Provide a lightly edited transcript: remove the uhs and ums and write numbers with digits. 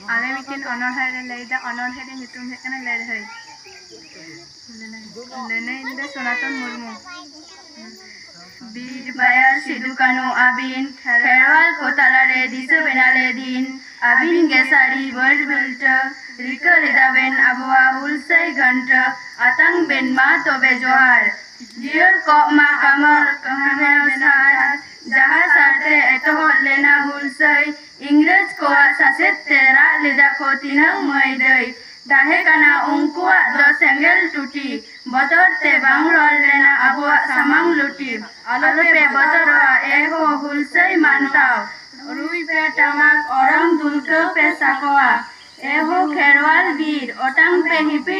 Ale bikin onorhe leida onorhe de hitung hekana lerhai lene inda Sonatan Murmu Bir bayar Sidhu Kanu abin kherwal kotalare disu benale din abin gesari bird belta rika lidaben abwa hulsai ganta atang ben ma tobe johar dior kok ma kamar kamera benahar jaha sarte etohol lena hulsai इंग्रज को सासेत तेरा लिदा को तीनंग मैदई दाहे कना उंकुआ दो सेंगल टूटी बतर ते बांगरोल लेना अबुआ समांग लुटी आलोपे बतरवा एहो हुलसई मानताव रुई पे टमाक औरंग दुलके पे साकोआ एहो खेरवाल वीर ओटंग पे हिपी